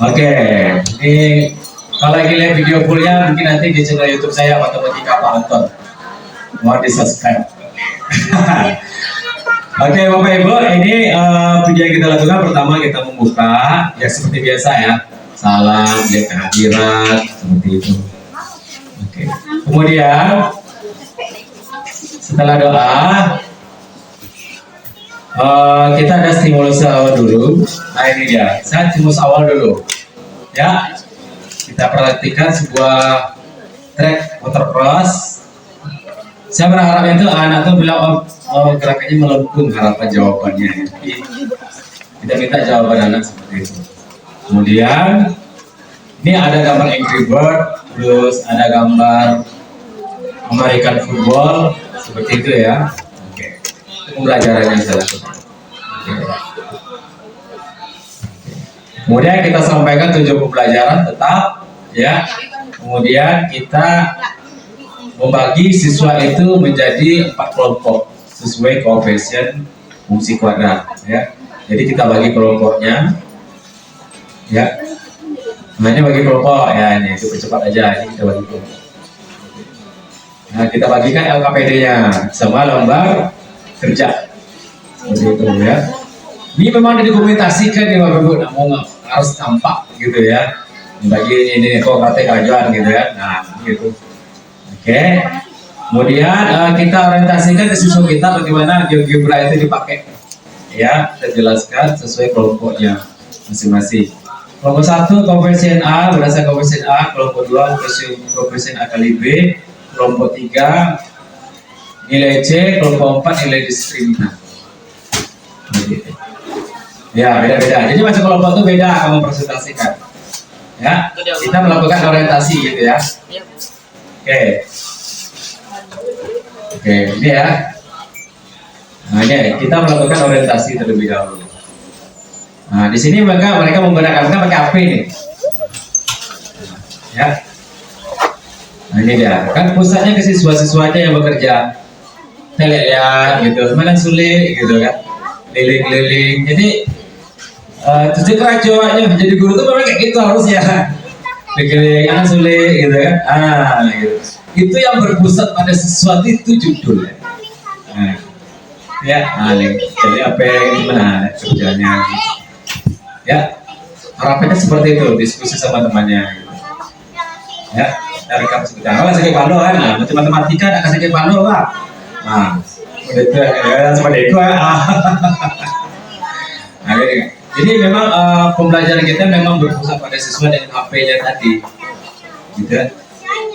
Oke, ini kalau lagi lihat video fullnya mungkin nanti di channel YouTube saya Matematika Pak Anton. Mohon di subscribe. Oke Bapak Ibu, ini video yang kita lakukan pertama kita membuka ya seperti biasa ya, salam, lihat kehadiran seperti itu. Oke. Kemudian setelah doa kita ada stimulus awal dulu. Nah ini dia, saya stimulus awal dulu ya. Kita perhatikan sebuah track watercross. Saya berharap itu anak tuh bilang gerakannya melengkung harapan jawabannya. Kita minta jawaban anak seperti itu. Kemudian ini ada gambar Angry Bird, terus ada gambar American football seperti itu ya. Oke. Pembelajarannya saya lakukan. Kemudian kita sampaikan tujuan pembelajaran tetap ya. Kemudian kita membagi siswa itu menjadi 4 kelompok sesuai koefisien fungsi kuadrat ya. Jadi kita bagi kelompoknya ya. Nah ini bagi kelompok ya, ini itu percepat aja, ini kita bagi kelompok. Nah, kita bagikan LKPD-nya sama lembar kerja. Seperti itu ya. Ini memang didokumentasikan ya Bapak Ibu, namun harus tampak gitu ya. Bagi ini kok kerjaan gitu ya. Nah, gitu. Oke. Kemudian kita orientasikan ke siswa kita bagaimana GeoGebra itu dipakai. Ya, kita jelaskan sesuai kelompoknya masing-masing. Kelompok 1 komprehensien A berdasarkan komprehensien A, kelompok 2 komprehensien A kali B, kelompok 3 nilai C, kelompok 4 nilai diskriminasi. Ya, beda-beda. Jadi masing kelompok itu beda kamu presentasikan. Ya, kita melakukan orientasi gitu ya. Oke. Oke, ini ya. Nah, ini kita melakukan orientasi terlebih dahulu. Nah, di sini mereka menggunakan pakai HP nih. Ya. Nah, ini dia. Kan pusatnya ke siswa-siswanya yang bekerja. Kita lihat gitu, mana sulit gitu kan. Keliling-keliling. Jadi cuci keracuannya menjadi guru itu memang kayak gitu harusnya. Keliling kan sulit gitu kan. Gitu. Itu yang berpusat pada sesuatu itu judulnya. Nah, ya, jadi apa yang gimana kerjanya? Ya, harapannya seperti itu, diskusi sama temannya. Gitu. Ya, dari kamu sebentar. Kalau sakit palo kan, nah, matematika ada sakit palo pak. Nah, udah itu ya seperti itu ya. Nah, jadi memang pembelajaran kita memang berpusat pada siswa dan HP-nya tadi, gitu.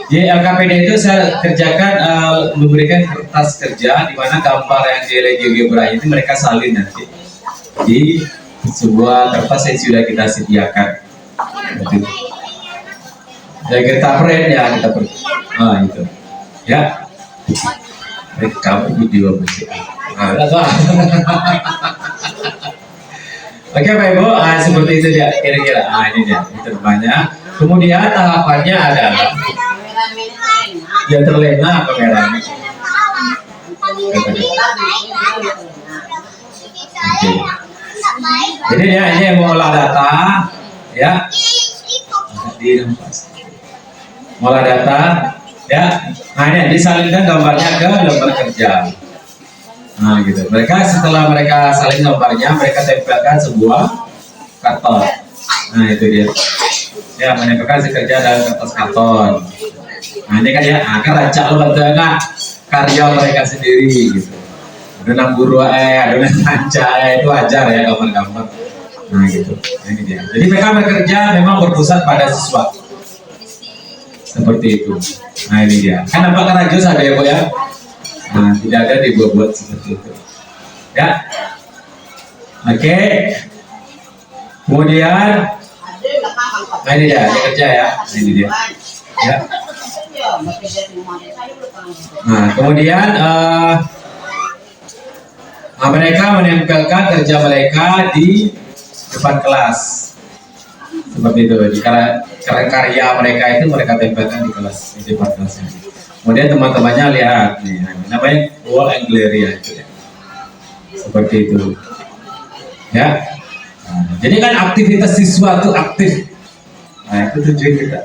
Di LKPD itu saya kerjakan memberikan kertas kerja di mana gambar yang di GeoGebra itu mereka salin nanti di sebuah kertas yang sudah kita sediakan. Gitu. Ya kita print ya kita print. Itu ya. Kamu video masih. Oke Pak Ibu, seperti itu dia kira-kira. Ini dia, itu banyak. Kemudian tahapannya adalah yang terlena kameranya. Jadi ya ini yang mengolah data, ya. Mengolah data, ya. Nah ini disalinkan gambarnya ke lembar kerja. Nah gitu. Mereka setelah mereka salin gambarnya, mereka tempelkan sebuah karton. Nah itu dia. Ya menempelkan si kerja dalam kertas karton. Nah ini kan ya, kan rancak lo tengah karya mereka sendiri gitu. Adonan guru adonan rancak itu wajar ya gambar-gambar. Nah gitu. Ini dia. Jadi mereka bekerja memang berpusat pada siswa. Seperti itu. Nah ini dia. Kan nampak rajus ada ya Bu ya. Nah, tidak ada dibuat-buat seperti itu. Ya. Oke. Kemudian nah ini dia, dia kerja ya. Ini dia. Ya. Nah, kemudian mereka menempelkan kerja mereka di depan kelas. Seperti itu. Di karya mereka itu mereka tempelkan di kelas, di depan kelasnya. Kemudian teman-temannya lihat, nih, namanya wall angleria itu ya. Seperti itu, ya. Nah, jadi kan aktivitas siswa itu aktif. Nah itu tujuan kita.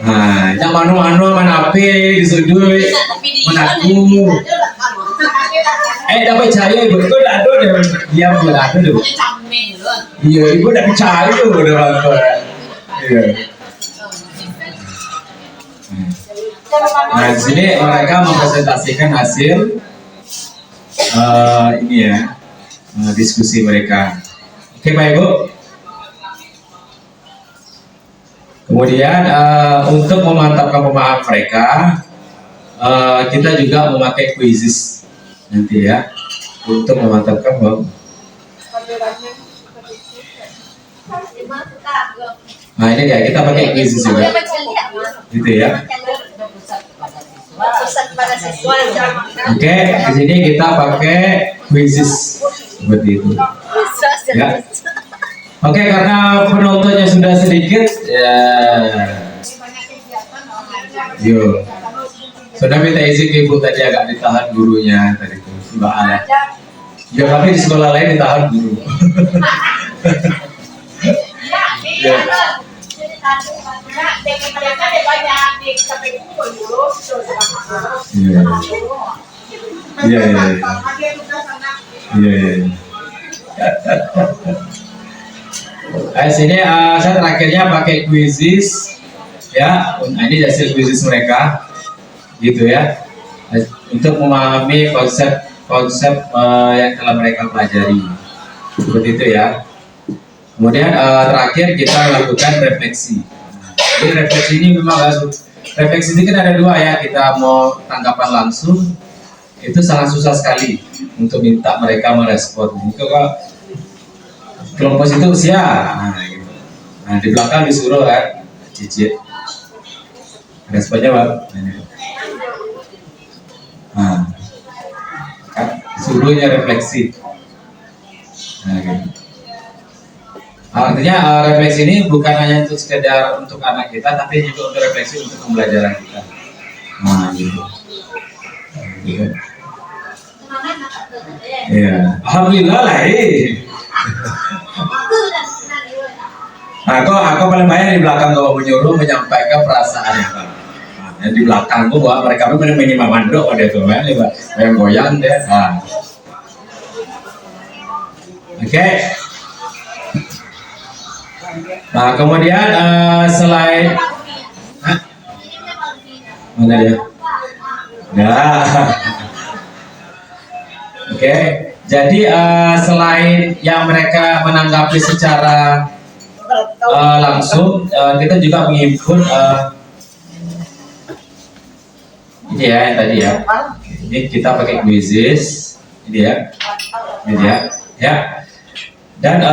Nah, yang manu-manu mana api disudut, menaku. Dapat cahaya betul ada deh, dia berada deh. Iya, ibu dah percaya tuh udah apa? Iya. Nah, di sini mereka mempresentasikan hasil ini ya, diskusi mereka. Oke, Pak Ibu. Kemudian untuk memantapkan pemahaman mereka, kita juga memakai quizzes nanti ya, untuk memantapkan pemahaman. Nah ini ya, kita pakai quizzes juga, gitu ya. Oke, di sini kita pakai quizzes seperti itu. Ya. Oke, karena penontonnya sudah sedikit, ya. Yo. Sudah minta izin Ibu tadi agak ditahan gurunya tadi itu, Mbak Ana. Ya, tapi di sekolah lain ditahan guru. Ya. Iya. Iya, iya, iya. Iya, iya. Sini saya terakhirnya pakai quizzes ya. Nah, ini hasil quizzes mereka, gitu ya, untuk memahami konsep yang telah mereka pelajari, seperti itu ya. Kemudian terakhir kita lakukan refleksi. Jadi refleksi ini memang refleksi ini kan ada dua ya. Kita mau tanggapan langsung, itu sangat susah sekali untuk minta mereka merespon. Itu kok kelompok situ usia, gitu. Nah di belakang disuruh kan cicit responnya Pak. Nah kan disuruhnya refleksi. Nah, gitu. Artinya refleksi ini bukan hanya untuk sekedar untuk anak kita, tapi juga untuk refleksi untuk pembelajaran kita. Nah gitu. Gitu. Ya, alhamdulillah lah Aku paling banyak di belakang kau menyuruh menyampaikan perasaannya Pak. Nah, di belakangku bahwa mereka pun menyimak mandok pada itu kan, yang goyang deh. Nah. Oke. Nah kemudian selain mana dia? Nah. Oke, jadi selain yang mereka menanggapi secara langsung, kita juga menginput ini ya, yang tadi ya. Ini kita pakai quizzes, ini ya. Dan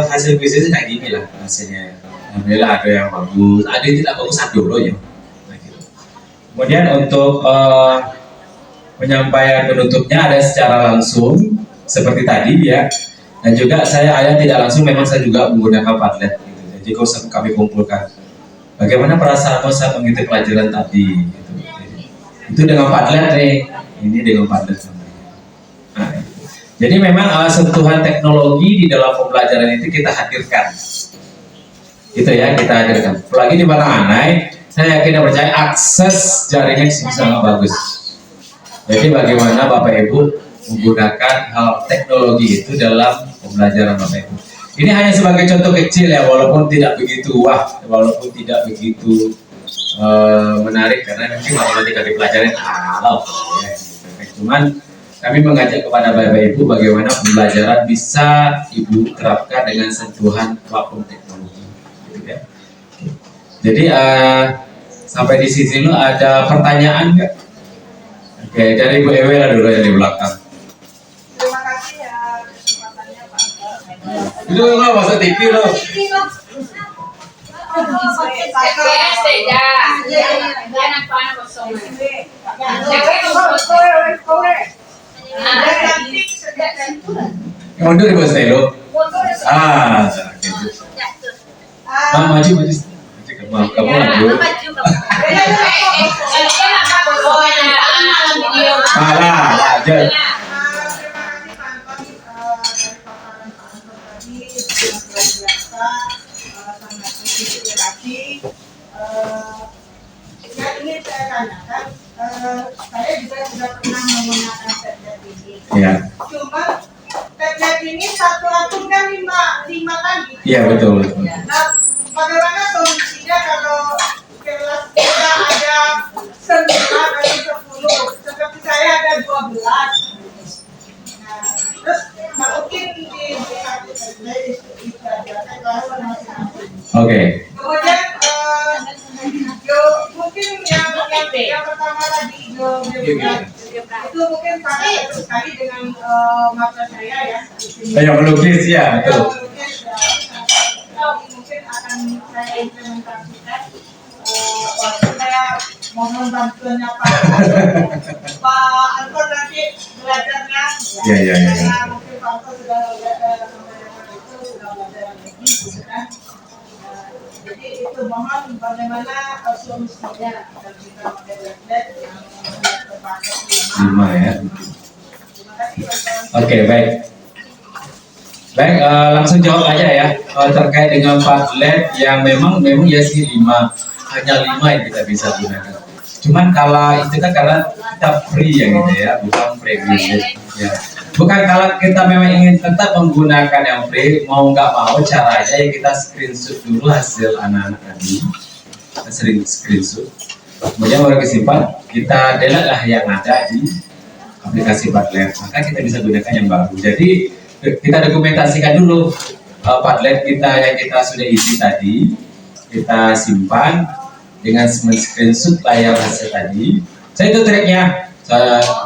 hasil quizzes kayak gini lah hasilnya. Alhamdulillah ada yang bagus, ada yang tidak bagus, ada dulu ya. Nah, gitu. Kemudian untuk penyampaian penutupnya ada secara langsung seperti tadi ya, dan juga saya ada tidak langsung, memang saya juga menggunakan Padlet gitu. Jadi kalau kami kumpulkan bagaimana perasaan saat mengikuti pelajaran tadi gitu. Itu dengan Padlet nih, ini dengan Padlet namanya. Nah, jadi memang sentuhan teknologi di dalam pembelajaran itu kita hadirkan gitu ya, kita hadirkan apalagi di mana-mana. Saya yakin dan percaya akses jaringan sangat bagus. Jadi bagaimana Bapak Ibu menggunakan hal teknologi itu dalam pembelajaran Bapak Ibu. Ini hanya sebagai contoh kecil ya, walaupun tidak begitu walaupun tidak begitu menarik, karena mungkin matematika dipelajarin ya. Cuman kami mengajak kepada Bapak Ibu bagaimana pembelajaran bisa Ibu terapkan dengan sentuhan platform teknologi. Gitu ya. Jadi sampai di sini dulu ada pertanyaan nggak? Oke, dari Bu Ewe lah dulu yang di belakang. Terima kasih ya kesempatannya Pak. Itu lo masuk TV lo. Yang mundur di bawah lo. Maju. Kamu lagi. Lanjut. Ini saya tanyakan, saya juga sudah pernah menggunakan tablet ini. Ya. Cuma tablet ini satu akun kan lima kali. Iya betul. Nah, bagaimana solusinya kalau kelas kita ada 9 atau 10, seperti saya ada 12. Nah, terus mungkin di satu tablet dipelajarkan bahwa masing-masing. Oke. Kemudian mungkin yang pertama tadi itu mungkin sangat jauh sekali dengan mata saya ya. Yang melukis ya betul. Mungkin akan saya implementasikan. Waktu saya mohon bantuannya Pak Anton nanti belajarnya. Iya. Mungkin Pak Anton sudah belajar itu sudah belajar lagi, gitu kan. Jadi itu mohon bagaimana solusinya agar kita pakai tablet yang terpakai 5 ya. Terima kasih. Oke, baik. Baik, langsung jawab aja ya terkait dengan Padlet yang memang ya sih hanya 5 yang kita bisa gunakan. Cuman kalau itu kan karena kita free ya gitu ya, bukan premium ya. Bukan kalau kita memang ingin tetap menggunakan yang free, mau nggak mau caranya ya kita screenshot dulu hasil anak-anak tadi, kita sering screenshot, kemudian baru kesimpan, kita delete lah yang ada di aplikasi Padlet, maka kita bisa gunakan yang baru. Jadi kita dokumentasikan dulu Padlet kita yang kita sudah isi tadi, kita simpan dengan screenshot layar hasil tadi. Saya itu triknya,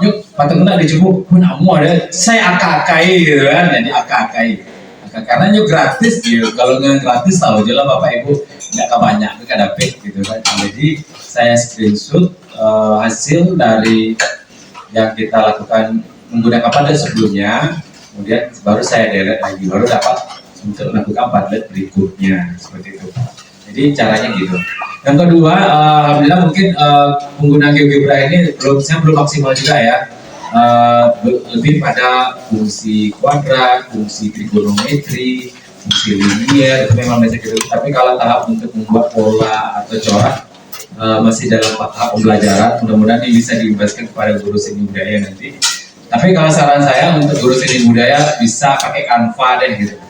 yuk patut nak dicoba pun amu ada, saya akakai gitu kan, jadi akakai. Karena yuk gratis gitu, kalau nggak gratis tahu aja lah Bapak Ibu nggak kebanyak, nggak dapet gitu kan. Jadi saya screenshot hasil dari yang kita lakukan menggunakan Padlet sebelumnya, kemudian baru saya delete lagi, baru dapat untuk melakukan Padlet berikutnya seperti itu. Jadi caranya gitu. Yang kedua, alhamdulillah mungkin penggunaan GeoGebra ini belum maksimal juga ya. Lebih pada fungsi kuadrat, fungsi trigonometri, fungsi linear itu memang bisa gitu. Tapi kalau tahap untuk membuat pola atau corak masih dalam tahap pembelajaran. Mudah-mudahan ini bisa diimbaskan kepada guru seni budaya nanti. Tapi kalau saran saya untuk guru seni budaya bisa pakai Canva deh gitu.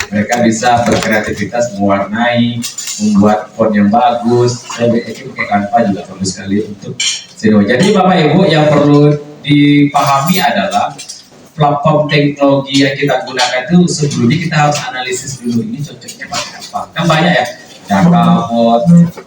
Mereka bisa berkreativitas mewarnai, membuat font yang bagus. Saya bikin pakai Canva juga bagus sekali untuk seni. Jadi Bapak Ibu yang perlu dipahami adalah platform teknologi yang kita gunakan itu sebelumnya kita harus analisis dulu ini cocoknya pakai apa. Kan banyak ya, ada Kahoot,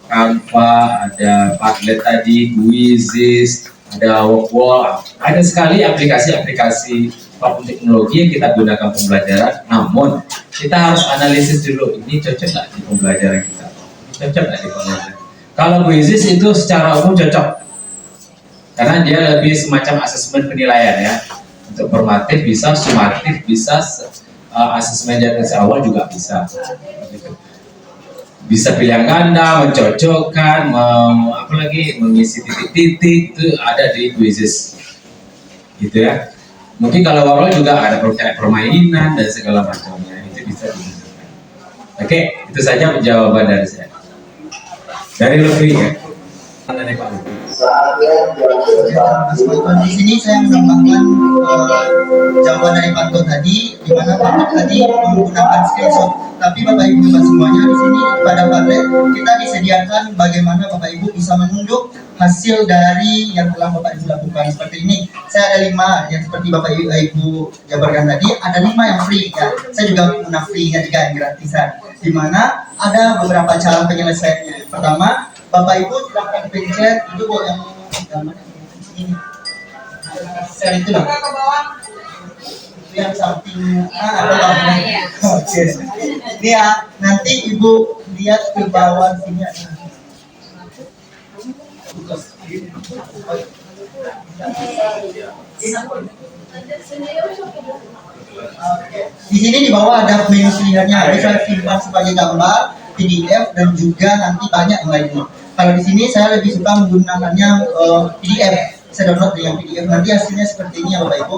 Canva, ada Padlet tadi, Quizzes, ada Workwall, ada sekali aplikasi-aplikasi platform teknologi yang kita gunakan pembelajaran. Namun kita harus analisis dulu ini cocok nggak di pembelajaran kita, ini cocok nggak di pembelajaran. Kalau Quizzes itu secara umum cocok, karena dia lebih semacam asesmen penilaian ya. Untuk formatif bisa, sumatif bisa, asesmen dari awal juga bisa. Bisa pilihan ganda, mencocokkan, apalagi mengisi titik-titik itu ada di Quizzes, gitu ya. Mungkin kalau awal juga ada permainan dan segala macamnya, itu bisa digunakan. Oke, itu saja jawaban dari saya. Dari Lutfi ya. Dari Pak Lutfi. Di sini saya menambahkan jawaban dari Pak Anton tadi, di mana Pak Anton tadi menggunakan screenshot. Tapi Bapak Ibu semuanya di sini pada Padlet kita disediakan bagaimana Bapak Ibu bisa menunjuk hasil dari yang telah Bapak Ibu lakukan seperti ini. Saya ada 5 yang seperti Bapak Ibu jabarkan tadi, ada 5 yang free ya. Saya juga guna free-nya juga yang gratisan. Di mana ada beberapa cara penyelesaiannya. Pertama, Bapak Ibu silahkan pencet itu yang gambar ini. Share itu lah. Yang samping oke. Ini ya, nanti Ibu lihat ke bawah sini. Di sini di bawah ada menu pilihannya, bisa simpan sebagai gambar, PDF dan juga nanti banyak yang lainnya. Kalau di sini saya lebih suka menggunakannya PDF. Saya download yang PDF, nanti hasilnya seperti ini ya Bapak Ibu.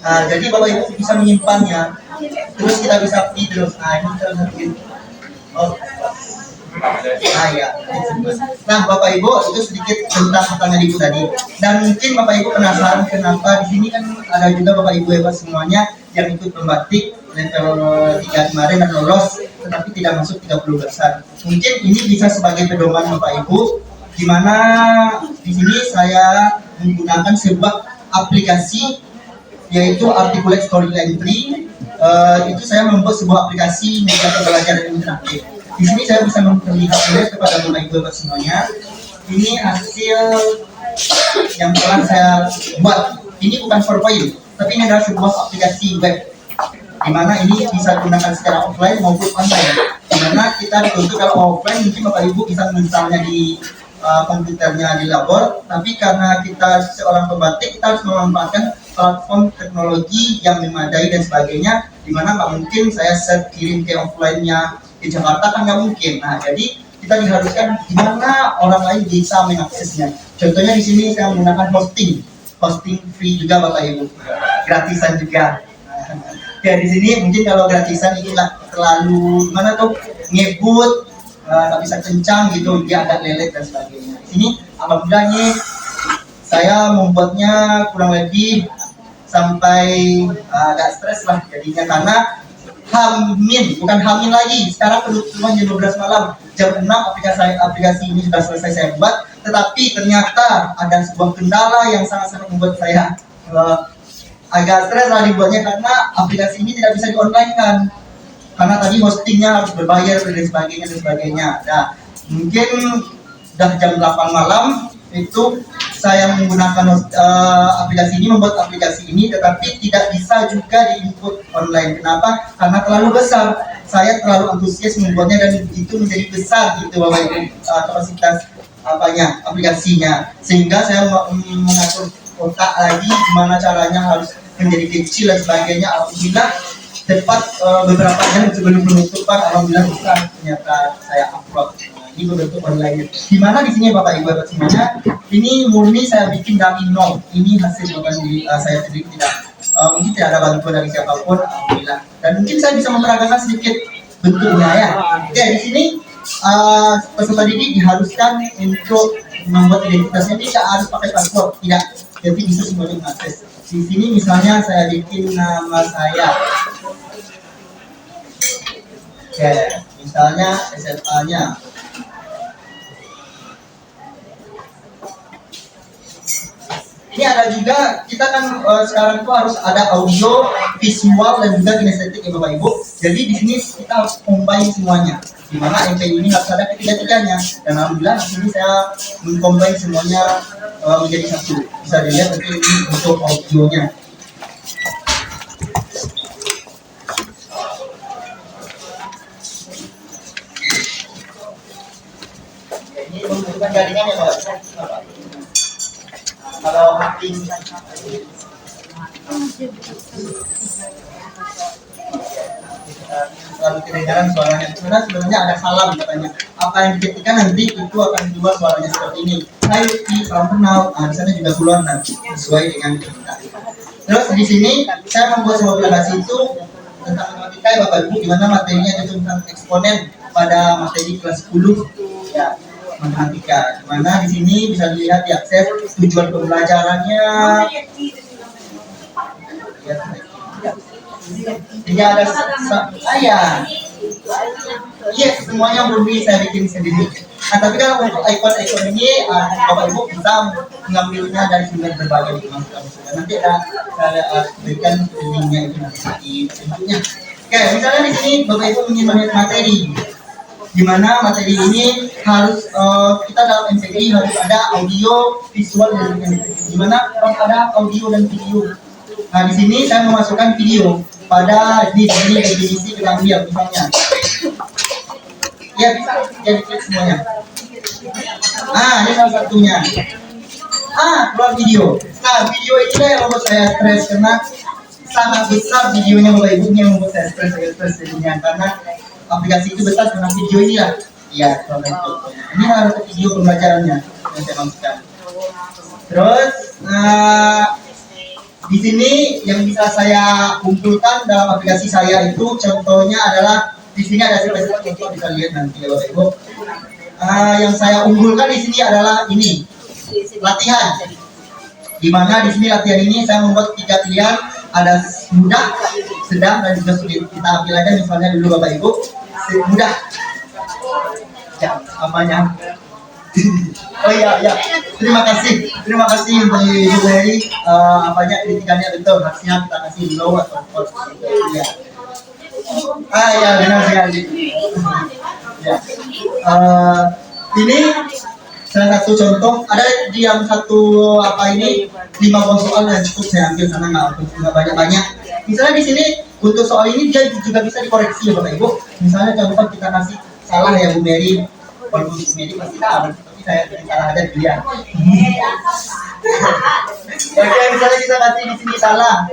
Jadi Bapak Ibu bisa menyimpannya, terus kita bisa video. Nah ini kita mungkin. Ya. Nah Bapak Ibu itu sedikit tentang pertanyaan Ibu tadi. Dan mungkin Bapak Ibu penasaran kenapa di sini kan ada juga Bapak Ibu hebat semuanya yang ikut membatik level 3 kemarin dan lolos, tetapi tidak masuk 30 besar. Mungkin ini bisa sebagai pedoman Bapak Ibu, di mana di sini saya menggunakan sebuah aplikasi yaitu Articulate Storyline 3. Itu saya membuat sebuah aplikasi media pembelajaran interaktif. Di sini saya bisa memperlihatkan kepada Bapak Ibu semuanya. Ini hasil yang telah saya buat. Ini bukan PowerPoint, tapi ini adalah sebuah aplikasi web, di mana ini bisa digunakan secara offline maupun online. Di mana kita dituntut kalau offline mungkin Bapak Ibu bisa menginstalnya di komputernya di labor, tapi karena kita seorang pembatik, kita harus memanfaatkan platform teknologi yang memadai dan sebagainya, di mana nggak mungkin saya kirim ke offline-nya di Jakarta, kan nggak mungkin. Nah, jadi kita diharuskan gimana orang lain bisa mengaksesnya. Contohnya di sini saya menggunakan hosting free juga Bapak Ibu, gratisan juga. Oke, di sini mungkin kalau gratisan ini nggak terlalu gimana tuh ngebut, nggak bisa kencang gitu, dia agak lelet dan sebagainya. Di sini alhamdulillah nih saya membuatnya kurang lebih sampai agak stres lah jadinya, karena bukan hamin lagi. Sekarang kebetulan jam 12 malam, jam 6 aplikasi ini sudah selesai saya buat, tetapi ternyata ada sebuah kendala yang sangat-sangat membuat saya agak stres lah dibuatnya, karena aplikasi ini tidak bisa di-online kan. Karena tadi hostingnya harus berbayar dan sebagainya. Nah, mungkin udah jam 8 malam itu saya menggunakan aplikasi ini, membuat aplikasi ini, tetapi tidak bisa juga di-input online. Kenapa? Karena terlalu besar. Saya terlalu antusias membuatnya dan itu menjadi besar gitu Bapak Ibu, kapasitas aplikasinya. Sehingga saya mengatur otak lagi gimana caranya harus menjadi kecil dan sebagainya. Alhamdulillah tepat beberapa jam sebelum penutupan, alhamdulillah bisa ternyata saya upload. Ini berbentuk online. Dimana di sini Bapak Ibu semuanya, ini murni saya bikin dari nol. Ini hasil buatan saya sendiri, mungkin tidak ada bantuan dari siapapun, alhamdulillah. Dan mungkin saya bisa memperagakan sedikit bentuknya ya. Oke, di sini peserta didik diharuskan untuk membuat identitasnya tidak harus pakai password, tidak. Jadi bisa semuanya mengakses. Di sini misalnya saya bikin nama saya. Oke, misalnya SMA-nya. Ini ada juga, kita kan sekarang itu harus ada audio, visual, dan juga kinestetik ya Bapak Ibu. Jadi di sini kita harus combine semuanya. Dimana MPU ini harus ada ketiga-tiganya. Dan alhamdulillah di sini saya mengcombine semuanya menjadi satu. Bisa dilihat nanti ini untuk audionya. Ini membutuhkan jaringan ya Bapak. Kalau makin selalu kedengaran suaranya, karena sebenarnya ada salam katanya. Apa yang diketikkan nanti itu akan keluar suaranya seperti ini. Hai Lutfi, salam kenal. Di sana juga keluar nanti sesuai dengan kita. Terus di sini saya membuat sebuah aplikasi itu tentang matematika ya Bapak Ibu, di mana materinya itu tentang eksponen pada materi kelas 10 ya, matematika. Dimana di sini bisa dilihat diakses tujuan pembelajarannya. Ini ada saya. Iya, semuanya murni saya bikin sendiri. Nah, tapi kan untuk ikon-ikon ini Bapak Ibu bisa mengambilnya dari sumber berbagai macam. Nanti saya berikan linknya itu nanti di bentuknya. Oke, misalnya di sini Bapak Ibu ingin melihat materi. Di mana materi ini harus kita dalam MCG harus ada audio, visual, dan di mana harus ada audio dan video. Nah di sini saya memasukkan video pada di definisi kita ambil misalnya. Ya bisa jadi klik semuanya. Ini salah satunya. Keluar video. Nah video ini yang membuat saya stres karena sangat besar videonya Bapak Ibu, yang membuat saya stres jadinya karena aplikasi itu besar dengan video ini lah. Iya, ini harus video pembelajarannya yang saya masukkan. Terus, di sini yang bisa saya kumpulkan dalam aplikasi saya itu contohnya adalah di sini ada contoh bisa lihat nanti ya Bapak Ibu. Yang saya unggulkan di sini adalah ini latihan. Di mana di sini latihan ini saya membuat 3 pilihan, ada mudah, sedang, dan juga sulit. Kita ambil aja misalnya dulu Bapak Ibu. Mudah ya apanya. Oh iya terima kasih untuk Ibu Heri, apanya kritikannya betul, harusnya kita kasih low atau false ya. Ya benar sekali ya. Ini salah satu contoh, ada di yang satu ini 5 buah soal yang cukup saya ambil karena nggak banyak. Misalnya di sini untuk soal ini dia juga bisa dikoreksi ya Bapak Ibu. Misalnya contoh kita kasih salah ya Bu Mary, walaupun Bu Mary pasti tahu, tapi saya salah aja dia. Oke, misalnya kita kasih di sini salah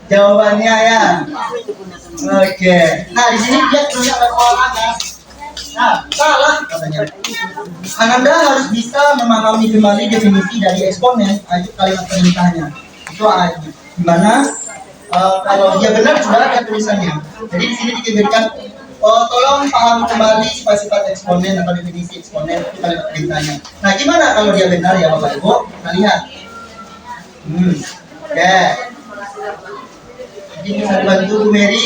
jawabannya ya. Oke, nah di sini dia punya kekurangan. Salah katanya. Anda harus bisa memahami kembali definisi dari eksponen, itu kalimat perintahnya. Itu gimana kalau dia benar sudah ada tulisannya. Jadi di sini diberikan tolong paham kembali sifat-sifat eksponen atau definisi eksponen itu kalimat perintahnya. Nah, gimana kalau dia benar ya Bapak Ibu? Kita lihat. Oke. Ini bisa dibantu Bu Mary.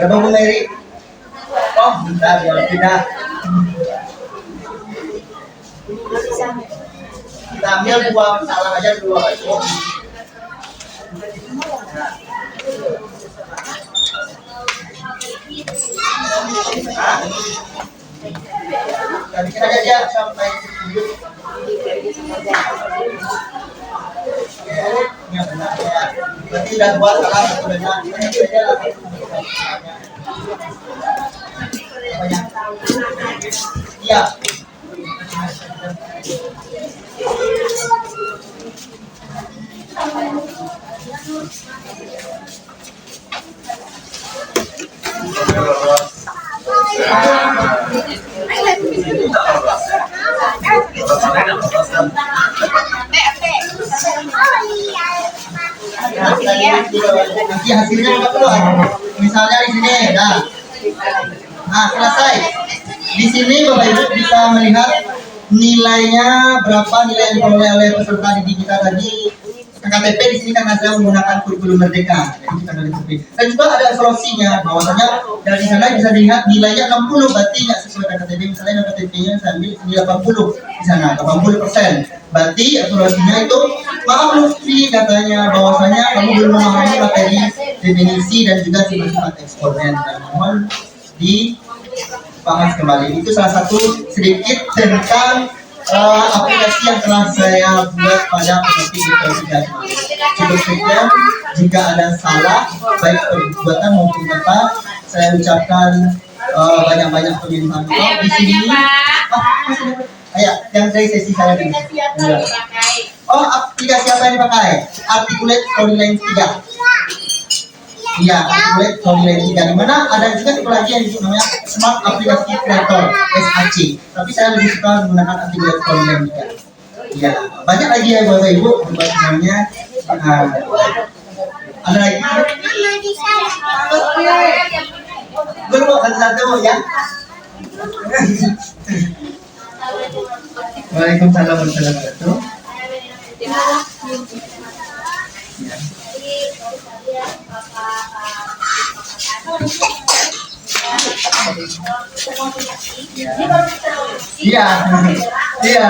Berapa Bu Mary? Oh, bentar ya, tidak. Kita ambil dua salah aja dulu Bapak Ibu. Nah, bikin aja dia sampai 7. Ya, benar ya. Berarti udah buat salah satu benar. Ini aja lah. Banyak. Iya. Nanti hasilnya juga keluar. Misalnya di sini, nah selesai. Di sini Bapak Ibu bisa melihat nilainya berapa, nilai yang diperoleh oleh peserta didik kita tadi. KTP di sini kan ada menggunakan kurikulum merdeka, jadi kita dari KTP. Dan juga ada solusinya, bahwasanya dari sana bisa dilihat nilainya 60, berarti nggak sesuai dengan KTP. Misalnya KTP-nya saya ambil ini 80 di sana, 80%. Berarti solusinya itu maaf Lutfi katanya bahwasanya kamu belum memahami materi definisi dan juga sifat-sifat eksponen, dan mohon dibahas kembali. Itu salah satu sedikit tentang aplikasi yang telah saya buat pada pemetik Wikipedia. Cukup sekian. Jika ada salah baik perbuatan maupun kata, saya ucapkan banyak-banyak permintaan maaf di sini. Ayo, yang dari sesi saya ini. Oh, aplikasi apa yang dipakai? Articulate Storyline 3. Iya, Articulate Storyline 3. Di mana ada juga tipe lagi yang disebut namanya Smart Application Creator (SAC). Tapi saya lebih suka menggunakan Articulate Storyline 3. Iya, banyak lagi ya Bapak Ibu sebenarnya. Ada lagi? Guru satu-satu ya. Waalaikumsalam warahmatullahi wabarakatuh. Iya, iya.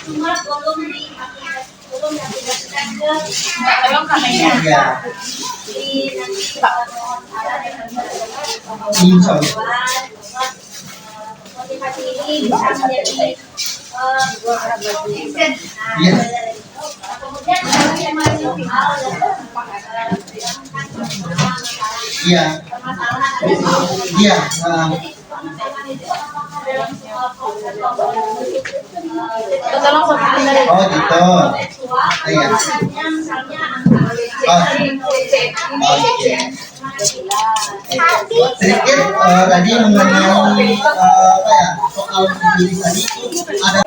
Cuma belum diaplikasikan ke motivasi ini bisa menjadi kemudian iya, iya, oh gitu, iya, sedikit tadi mengenai apa ya soal tadi itu ada